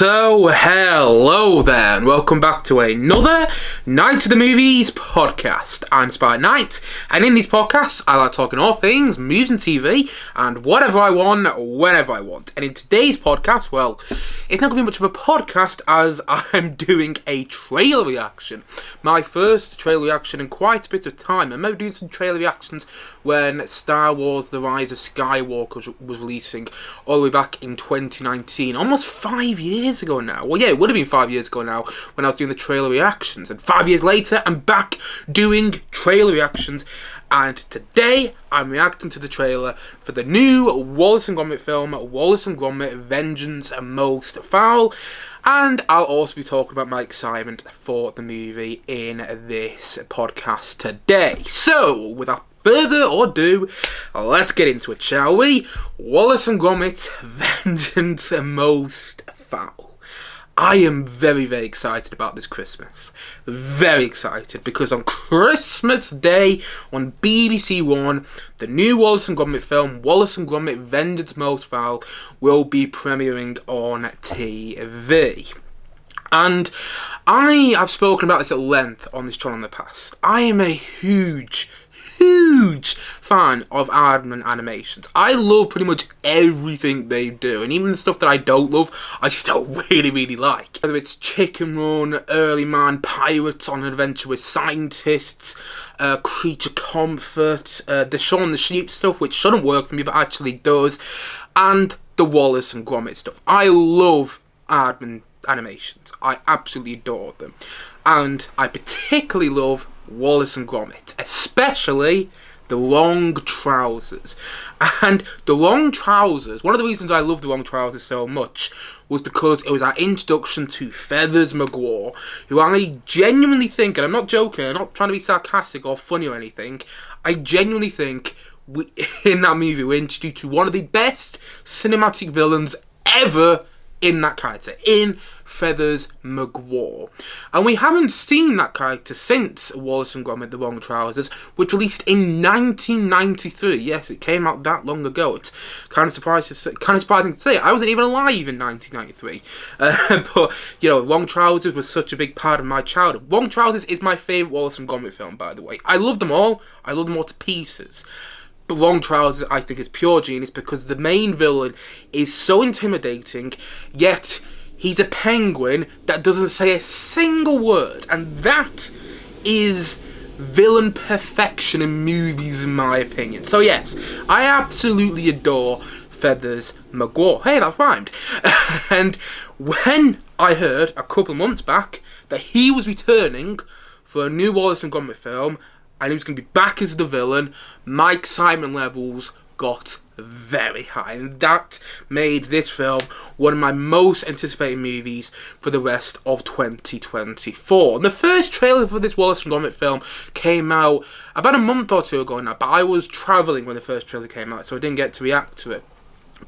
So, hello there, and welcome back to another Night of the Movies podcast. I'm Spy Knight, and in these podcasts, I like talking all things movies and TV, and whatever I want, whenever I want. And in today's podcast, well, it's not going to be much of a podcast as I'm doing a trailer reaction. My first trailer reaction in quite a bit of time. I remember doing some trailer reactions when Star Wars The Rise of Skywalker was releasing all the way back in 2019, almost 5 years ago now. Well, yeah, it would have been 5 years ago now when I was doing the trailer reactions. And 5 years later, I'm back doing trailer reactions. And today, I'm reacting to the trailer for the new Wallace and Gromit film, Wallace and Gromit, Vengeance and Most Fowl. And I'll also be talking about my excitement for the movie in this podcast today. So, without further ado, let's get into it, shall we? Wallace and Gromit, Vengeance and Most Fowl. I am very, very excited about this Christmas. Very excited because on Christmas Day on BBC One, the new Wallace and Gromit film, Wallace and Gromit, Vengeance and Most Fowl, will be premiering on TV. And I have spoken about this at length on this channel in the past. I am a huge fan of Aardman animations. I love pretty much everything they do, and even the stuff that I don't love, I still really like. Whether it's Chicken Run, Early Man, Pirates on an Adventure with Scientists, Creature Comfort, the Shaun the Sheep stuff, which shouldn't work for me but actually does, and the Wallace and Gromit stuff. I love Aardman animations. I absolutely adore them, and I particularly love Wallace and Gromit, especially the long trousers. And the long trousers, one of the reasons I love the long trousers so much was because it was our introduction to Feathers McGraw, who I genuinely think, and I'm not joking, I'm not trying to be sarcastic or funny or anything, I genuinely think in that movie we're introduced to one of the best cinematic villains ever in that character, in Feathers McGraw. And we haven't seen that character since Wallace and Gromit, The Long Trousers, which released in 1993. Yes, it came out that long ago. It's kind of surprising to say. I wasn't even alive in 1993. But, you know, Long Trousers was such a big part of my childhood. Long Trousers is my favourite Wallace and Gromit film, by the way. I love them all. I love them all to pieces. But Long Trousers, I think, is pure genius because the main villain is so intimidating, yet he's a penguin that doesn't say a single word. And that is villain perfection in movies, in my opinion. So yes, I absolutely adore Feathers McGraw. Hey, that rhymed. And when I heard a couple of months back that he was returning for a new Wallace and Gromit film, and he was going to be back as the villain, my excitement levels got very high. And that made this film one of my most anticipated movies for the rest of 2024. And the first trailer for this Wallace and Gromit film came out about a month or two ago now, but I was travelling when the first trailer came out, so I didn't get to react to it.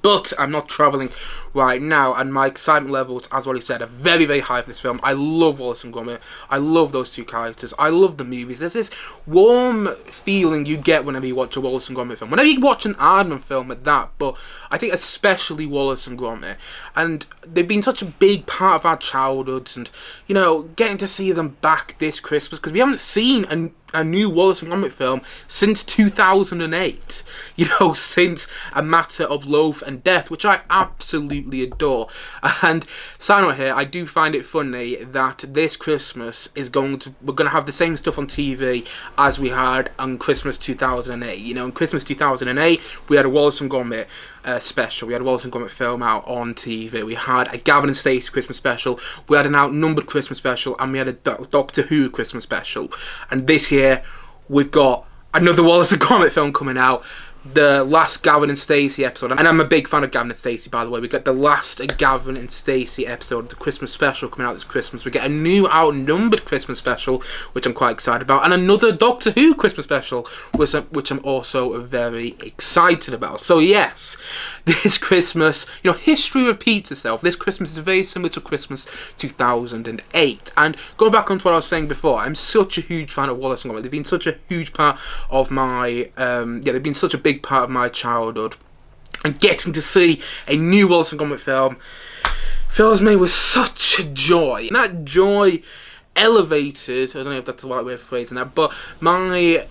But I'm not travelling right now, and my excitement levels, as what he said, are very, very high for this film. I love Wallace and Gromit. I love those two characters. I love the movies. There's this warm feeling you get whenever you watch a Wallace and Gromit film. Whenever you watch an Aardman film at that, but I think especially Wallace and Gromit. And they've been such a big part of our childhoods, and, you know, getting to see them back this Christmas, because we haven't seen a new Wallace and Gromit film since 2008, you know, since A Matter of Loaf and Death, which I absolutely adore. And side note here, I do find it funny that this Christmas we're going to have the same stuff on TV as we had on Christmas 2008. You know, in Christmas 2008, we had a Wallace and Gromit special. We had a Wallace and Gromit film out on TV. We had a Gavin and Stacey Christmas special. We had an Outnumbered Christmas special, and we had a Doctor Who Christmas special. And this year, we've got another Wallace and Gromit film coming out, the last Gavin and Stacey episode, and I'm a big fan of Gavin and Stacey, by the way. We get the last Gavin and Stacey episode, the Christmas special coming out this Christmas. We get a new Outnumbered Christmas special, which I'm quite excited about, and another Doctor Who Christmas special, which I'm also very excited about. So yes, this Christmas, you know, history repeats itself. This Christmas is very similar to Christmas 2008. And going back onto what I was saying before, I'm such a huge fan of Wallace and Gromit. They've been such a huge part of my, they've been such a big part of my childhood, and getting to see a new Wallace and Gromit film fills me with such joy. And that joy elevated, I don't know if that's the right way of phrasing that, but my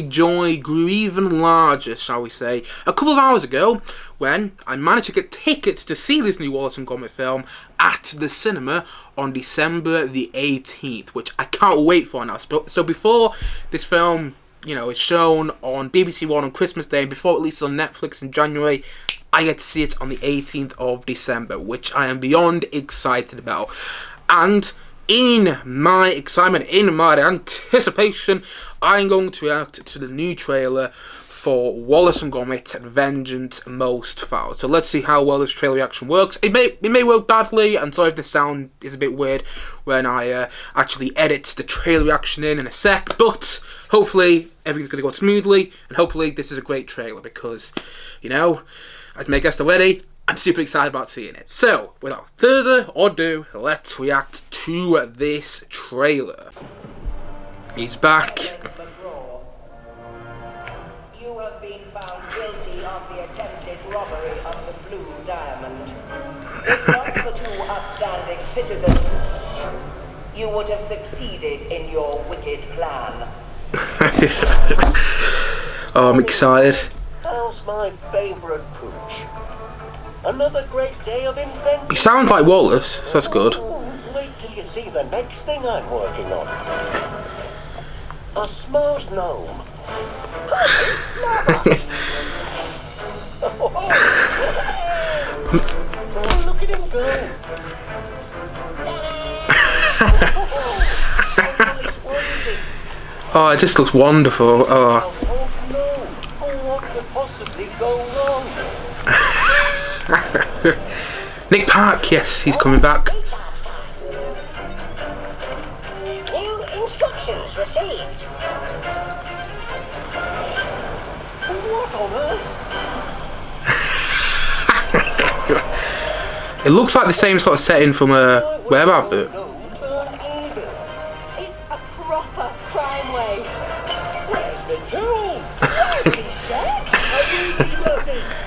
joy grew even larger, shall we say, a couple of hours ago when I managed to get tickets to see this new Wallace and Gromit film at the cinema on December the 18th, which I can't wait for now. So before this film, is shown on BBC One on Christmas Day, before it releases on Netflix in January, I get to see it on the 18th of December, which I am beyond excited about. And in my excitement, in my anticipation, I'm going to react to the new trailer for Wallace and Gromit: Vengeance Most Fowl. So let's see how well this trailer reaction works. It may work badly, and sorry if the sound is a bit weird when I actually edit the trailer reaction in a sec, but hopefully everything's going to go smoothly, and hopefully this is a great trailer because, as my guest already, I'm super excited about seeing it. So, without further ado, let's react to this trailer. He's back. You have been found guilty of the attempted robbery of the Blue Diamond. If not for two upstanding citizens, you would have succeeded in your wicked plan. Oh, I'm excited. How's my favorite pooch? Another great day of invention. He sounds like Wallace, so that's good. Wait till you see the next thing I'm working on. A smart gnome. Oh, look at him go. Oh, it just looks wonderful. Oh. What could possibly go wrong? Nick Park, yes, he's coming back. New instructions received. What on earth? It looks like the same sort of setting from Whereabouts. It's a proper crime wave. Where's the tools?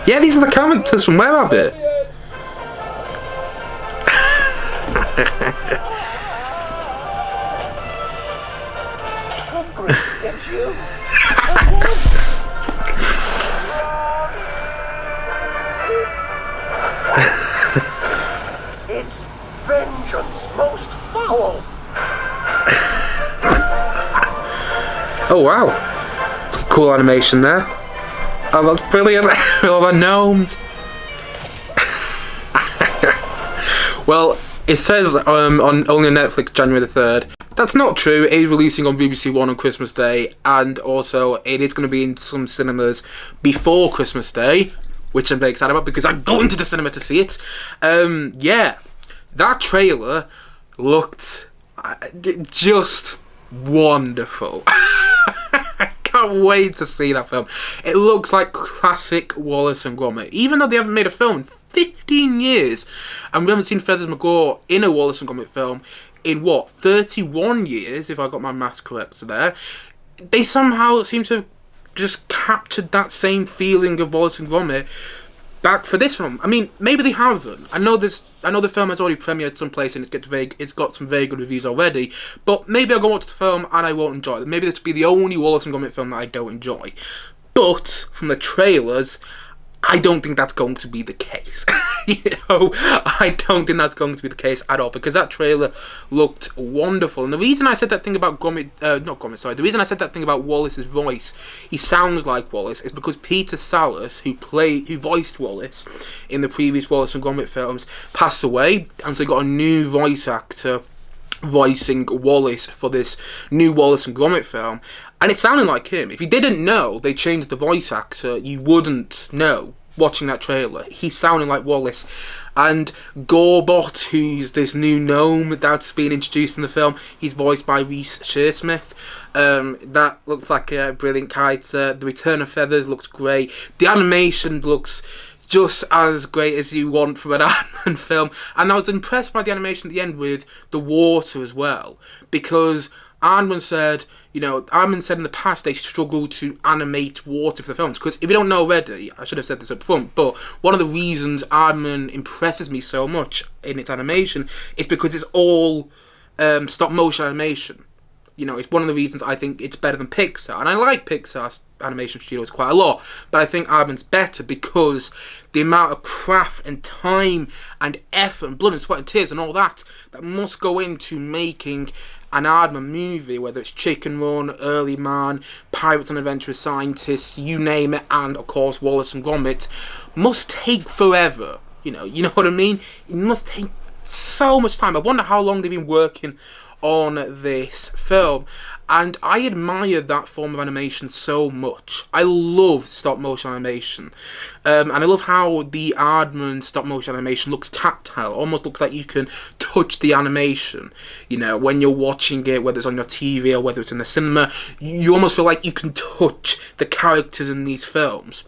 Yeah, these are the characters from Whereabouts. Hungry, it's you. It's Vengeance Most Fowl. Oh wow, cool animation there. Oh, that's brilliant. All the gnomes. Well, it says only on Netflix January the 3rd. That's not true. It is releasing on BBC One on Christmas Day, and also it is going to be in some cinemas before Christmas Day, which I'm very excited about because I'm going to the cinema to see it. Yeah, that trailer looked just wonderful. Can't wait to see that film. It looks like classic Wallace and Gromit, even though they haven't made a film in 15 years, and we haven't seen Feathers McGraw in a Wallace and Gromit film in 31 years, if I got my maths correct there. They somehow seem to have just captured that same feeling of Wallace and Gromit back for this film. I mean, maybe they haven't. I know the film has already premiered someplace and it's got some very good reviews already, but maybe I'll go watch the film and I won't enjoy it. Maybe this will be the only Wallace and Gromit film that I don't enjoy. But from the trailers, I don't think that's going to be the case. I don't think that's going to be the case at all, because that trailer looked wonderful. And the reason I said that thing about the reason I said that thing about Wallace's voice, he sounds like Wallace, is because Peter Sallis, who voiced Wallace in the previous Wallace and Gromit films, passed away, and so he got a new voice actor voicing Wallace for this new Wallace and Gromit film, and it sounded like him. If you didn't know they changed the voice actor, you wouldn't know watching that trailer. He's sounding like Wallace. And Gorbot, who's this new gnome that's been introduced in the film, he's voiced by Reese Shearsmith. That looks like a brilliant character. The Return of Feathers looks great. The animation looks just as great as you want from an Aardman film. And I was impressed by the animation at the end with the water as well, because Aardman said, Aardman said in the past they struggled to animate water for the films. Because if you don't know already, I should have said this up front, but one of the reasons Aardman impresses me so much in its animation is because it's all stop motion animation. It's one of the reasons I think it's better than Pixar. And I like Pixar's animation studios quite a lot, but I think Aardman's better because the amount of craft and time and effort and blood and sweat and tears and all that must go into making an Aardman movie, whether it's Chicken Run, Early Man, Pirates and Adventurous Scientists, you name it, and of course Wallace and Gromit, must take forever. You know what I mean? It must take so much time. I wonder how long they've been working on this film, and I admire that form of animation so much. I love stop motion animation, and I love how the Aardman stop motion animation looks tactile. Almost looks like you can touch the animation. When you're watching it, whether it's on your TV or whether it's in the cinema, you almost feel like you can touch the characters in these films.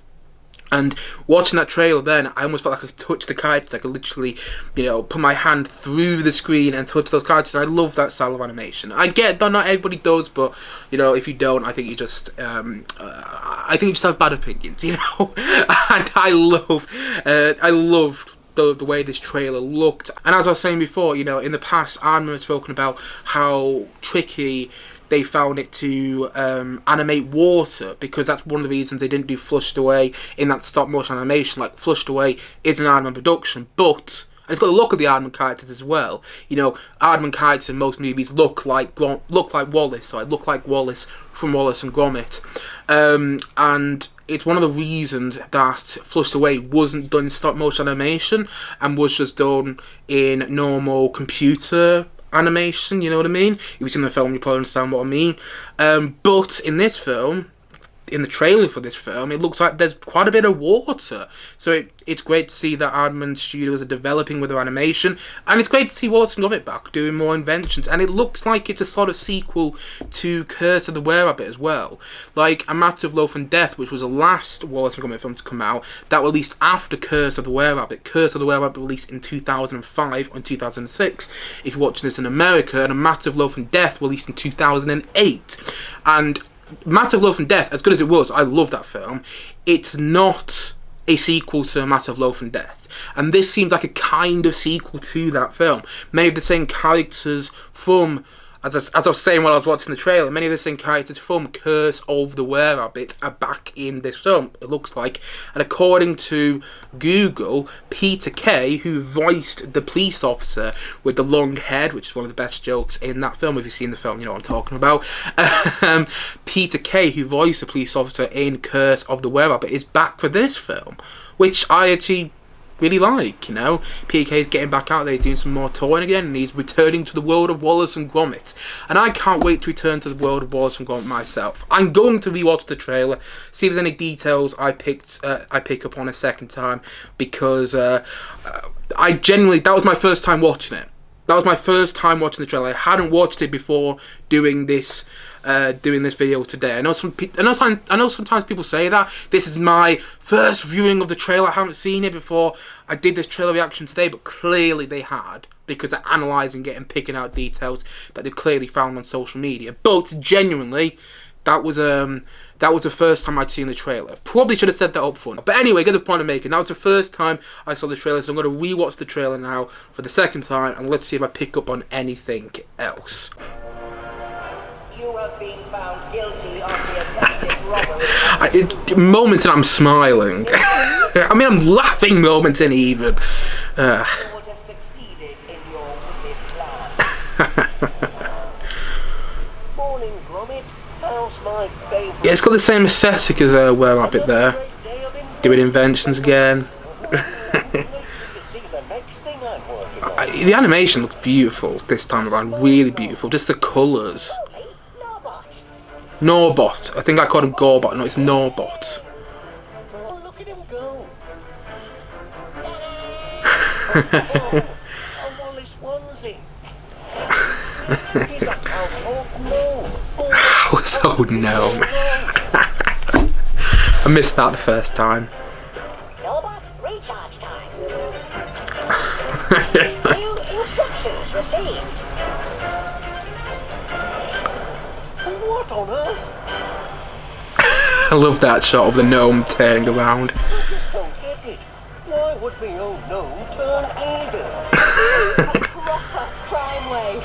And watching that trailer then, I almost felt like I could touch the characters. I could literally, put my hand through the screen and touch those characters. I love that style of animation. I get that not everybody does, but, if you don't, I think you just, have bad opinions, And I loved the way this trailer looked. And as I was saying before, in the past, Aardman has spoken about how tricky they found it to animate water, because that's one of the reasons they didn't do Flushed Away in that stop motion animation. Like, Flushed Away is an Aardman production, but it's got the look of the Aardman characters as well. Aardman characters in most movies look like Wallace, so I look like Wallace from Wallace and Gromit, and it's one of the reasons that Flushed Away wasn't done in stop motion animation and was just done in normal computer animation, you know what I mean? If you've seen the film, you probably understand what I mean. But in this film, in the trailer for this film, it looks like there's quite a bit of water. So it's great to see that Aardman Studios are developing with their animation, and it's great to see Wallace and Gromit back doing more inventions. And it looks like it's a sort of sequel to Curse of the Were-Rabbit as well. Like A Matter of Life and Death, which was the last Wallace and Gromit film to come out, that released after Curse of the Were-Rabbit. Curse of the Were-Rabbit released in 2005 and 2006, if you're watching this in America, and A Matter of Life and Death released in 2008. And Matter of Life and Death, as good as it was, I love that film, it's not a sequel to A Matter of Life and Death. And this seems like a kind of sequel to that film. Many of the same characters from, as I was saying while I was watching the trailer, many of the same characters from Curse of the Were-Rabbit are back in this film, it looks like. And according to Google, Peter Kay, who voiced the police officer with the long head, which is one of the best jokes in that film, if you've seen the film, you know what I'm talking about. Peter Kay, who voiced the police officer in Curse of the Were-Rabbit, is back for this film, which I actually really like, PK is getting back out there, he's doing some more touring again, and he's returning to the world of Wallace and Gromit, and I can't wait to return to the world of Wallace and Gromit myself. I'm going to rewatch the trailer, see if there's any details I pick up on a second time, because that was my first time watching it. That was my first time watching the trailer. I hadn't watched it before doing this video today. I know sometimes people say that this is my first viewing of the trailer. I haven't seen it before I did this trailer reaction today, but clearly they had, because they're analysing it and picking out details that they've clearly found on social media. But genuinely, that was the first time I'd seen the trailer. Probably should have said that up front. But anyway, get the point I'm making. That was the first time I saw the trailer, so I'm going to rewatch the trailer now for the second time, and let's see if I pick up on anything else. You have been found guilty of the attempted robbery. Moments and I'm smiling. I mean, I'm laughing moments and even. You would have succeeded in your wicked plan. Morning, Gromit. How's my baby? Yeah, it's got the same aesthetic as Were-Rabbit there. Doing inventions again. The animation looks beautiful this time around, really beautiful. Just the colours. Norbot. I think I called him Gorbot. No, it's Norbot. Oh, look at him go. A Wallace onesie. He's a household gnome. Household gnome. I missed that the first time. Robot recharge time. New instructions received. I love that shot of the gnome turning around. I just don't get it. Why would me old gnome turn evil? A proper crime wave.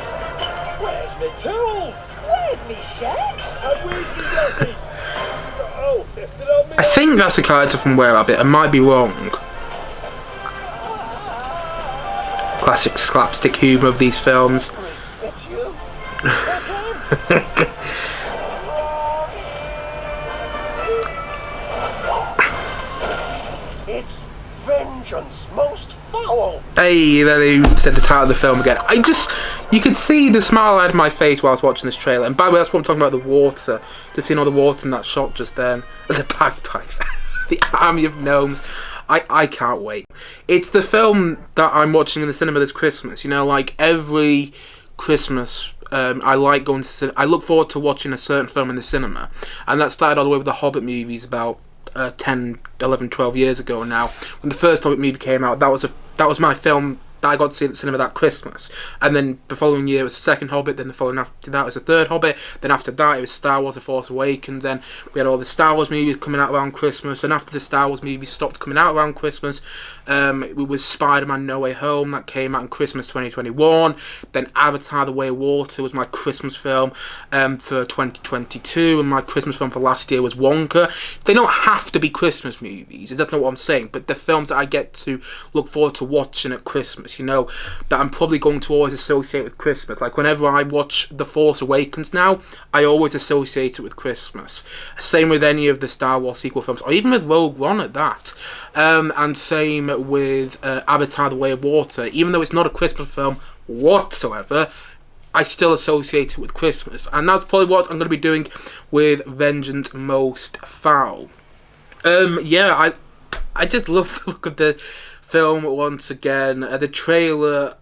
Where's me tools? Where's me shed? And where's me glasses? Oh, did I miss? I think that's a character from Were Rabbit. I might be wrong. Classic slapstick humour of these films. It's you. Again. It's vengeance, most foul. Hey, then he said the title of the film again. You could see the smile I had on my face while I was watching this trailer. And by the way, that's what I'm talking about, the water. Just seeing all the water in that shot just then. The bagpipes. The army of gnomes. I can't wait. It's the film that I'm watching in the cinema this Christmas. You know, like every Christmas, I like going to I look forward to watching a certain film in the cinema. And that started all the way with the Hobbit movies about 10, 11, 12 years ago now. When the first Hobbit movie came out, that was my film that I got to see at the cinema that Christmas. And then the following year was the second Hobbit, then the following after that was the third Hobbit, then after that it was Star Wars The Force Awakens, and we had all the Star Wars movies coming out around Christmas, and after the Star Wars movies stopped coming out around Christmas, it was Spider-Man No Way Home that came out in Christmas 2021, then Avatar The Way of Water was my Christmas film for 2022, and my Christmas film for last year was Wonka. They don't have to be Christmas movies, that's not what I'm saying, but the films that I get to look forward to watching at Christmas, you know, that I'm probably going to always associate with Christmas. Like whenever I watch The Force Awakens now, I always associate it with Christmas. Same with any of the Star Wars sequel films, or even with Rogue One at that. And same with Avatar The Way of Water. Even though it's not a Christmas film whatsoever, I still associate it with Christmas. And that's probably what I'm going to be doing with Vengeance Most Fowl. I just love the look of the film once again. The trailer,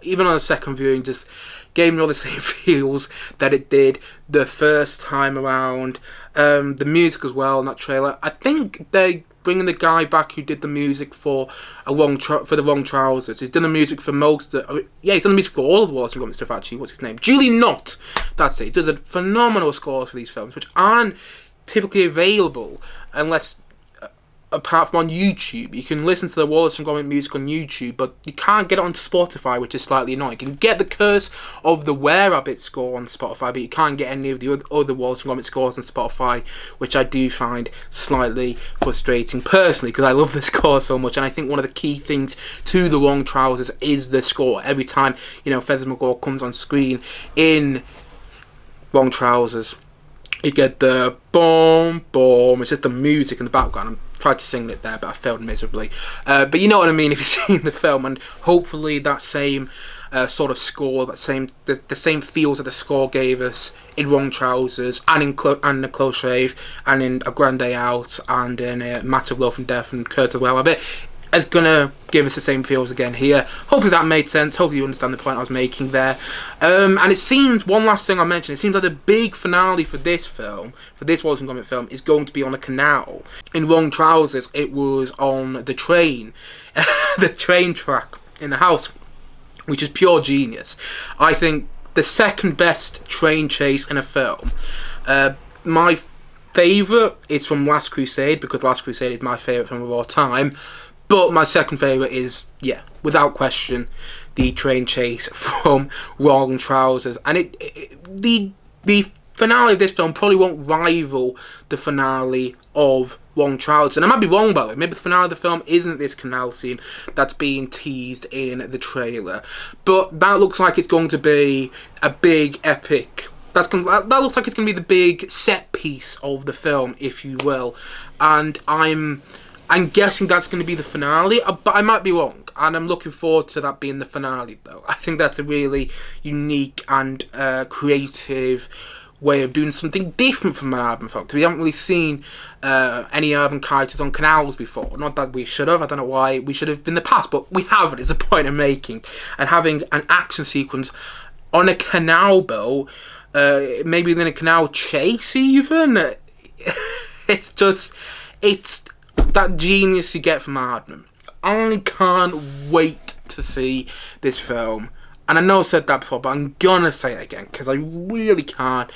even on a second viewing, just gave me all the same feels that it did the first time around. The music as well in that trailer. I think they're bringing the guy back who did the music for the Wrong Trousers. He's done the music for he's done the music for all of the Wallace and Gromit stuff actually. What's his name? Julie Knott. That's it. He does a phenomenal scores for these films, which aren't typically available unless apart from on YouTube. You can listen to the Wallace and Gromit music on YouTube, but you can't get it on Spotify, which is slightly annoying. You can get the Curse of the Were Rabbit score on Spotify, but you can't get any of the other Wallace and Gromit scores on Spotify, which I do find slightly frustrating personally, because I love the score so much, and I think one of the key things to The Wrong Trousers is the score. Every time, you know, Feathers McGraw comes on screen in Wrong Trousers, you get the boom, boom. It's just the music in the background. I tried to sing it there, but I failed miserably. But you know what I mean if you've seen the film, and hopefully that same sort of score, the same feels that the score gave us in Wrong Trousers, and in A Close Shave, and in A Grand Day Out, and in Matter of Love and Death and Curse of the Were Rabbit, is gonna give us the same feels again here. Hopefully that made sense. Hopefully you understand the point I was making there. And it seems, one last thing I mentioned, it seems like the big finale for this film, for this Wallace and Gromit film, is going to be on a canal. In Wrong Trousers, it was on the train, the train track in the house, which is pure genius. I think the second best train chase in a film. My favourite is from Last Crusade, because Last Crusade is my favourite film of all time. But my second favourite is, without question, the train chase from Wrong Trousers. And the finale of this film probably won't rival the finale of Wrong Trousers. And I might be wrong, by the way. Maybe the finale of the film isn't this canal scene that's being teased in the trailer. But that looks like it's going to be a big, epic... That looks like it's going to be the big set piece of the film, if you will. And I'm guessing that's going to be the finale, but I might be wrong, and I'm looking forward to that being the finale, though. I think that's a really unique and creative way of doing something different from an Aardman film, because we haven't really seen any Aardman characters on canals before. Not that we should have, I don't know why we should have in the past, but we haven't, is the point I'm making. And having an action sequence on a canal boat, maybe in a canal chase even, it's that genius you get from Aardman. I can't wait to see this film. and I know I said that before, but I'm gonna say it again because I really can't.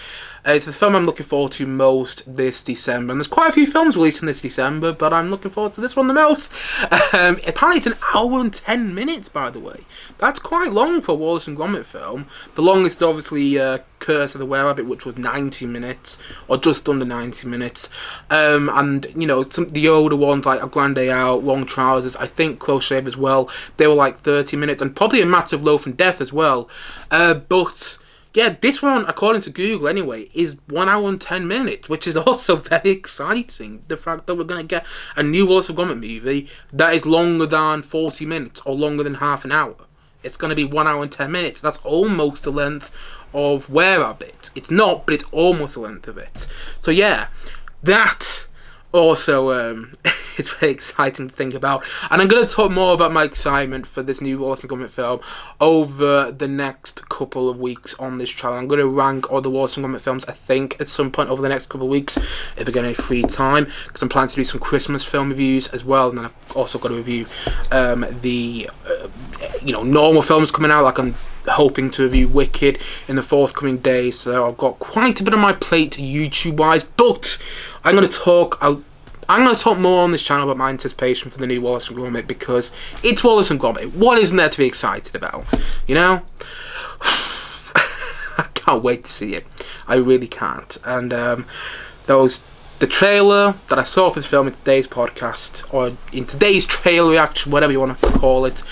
It's the film I'm looking forward to most this December, and there's quite a few films releasing this December, but I'm looking forward to this one the most. Apparently it's an hour and 10 minutes, by the way. That's quite long for a Wallace and Gromit film. The longest is obviously Curse of the Were-Rabbit, which was 90 minutes, or just under 90 minutes. And, you know, the older ones like A Grand Day Out, Long Trousers, I think Close Shave as well, they were like 30 minutes, and probably A Matter of Loaf and Death as well. But yeah, this one, according to Google anyway, is 1 hour and 10 minutes, which is also very exciting. The fact that we're going to get a new Wallace and Gromit movie that is longer than 40 minutes or longer than half an hour. It's going to be 1 hour and 10 minutes. That's almost the length of Were-Rabbit. It's not, but it's almost the length of it. So yeah, that also it's very exciting to think about, and I'm going to talk more about my excitement for this new Wallace and Gromit film over the next couple of weeks on this channel. I'm going to rank all the Wallace and Gromit films, I think, at some point over the next couple of weeks, if I get any free time, because I'm planning to do some Christmas film reviews as well, and then I've also got to review the normal films coming out, like I'm hoping to review Wicked in the forthcoming days. So I've got quite a bit on my plate YouTube wise, but I'm going to talk more on this channel about my anticipation for the new Wallace and Gromit, because it's Wallace and Gromit. What isn't there to be excited about? You know? I can't wait to see it. I really can't. And the trailer that I saw for this film in today's podcast, or in today's trailer reaction, whatever you want to call it,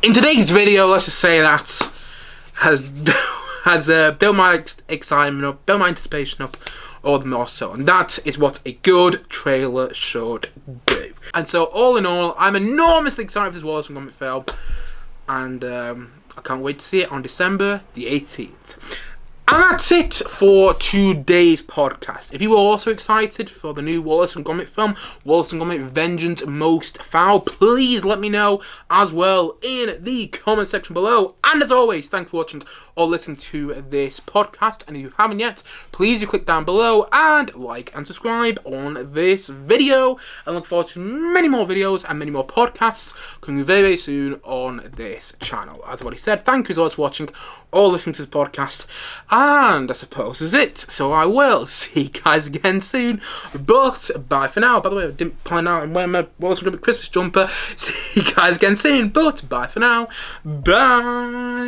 in today's video, let's just say that has built my excitement up, built my anticipation up all the more so, and that is what a good trailer should do. And so, all in all, I'm enormously excited for this Wallace and Gromit film, and I can't wait to see it on December the 18th. And that's it for today's podcast. If you were also excited for the new Wallace and Gromit film, Wallace and Gromit Vengeance Most Fowl, please let me know as well in the comment section below. And as always, thanks for watching or listening to this podcast. And if you haven't yet, please do click down below and like and subscribe on this video. I look forward to many more videos and many more podcasts coming very, very soon on this channel. As I've already said, thank you so much for watching or listening to this podcast. And I suppose is it. So I will see you guys again soon. But bye for now. By the way, I didn't plan out and wear my Wallace and Gromit Christmas jumper. See you guys again soon. But bye for now. Bye.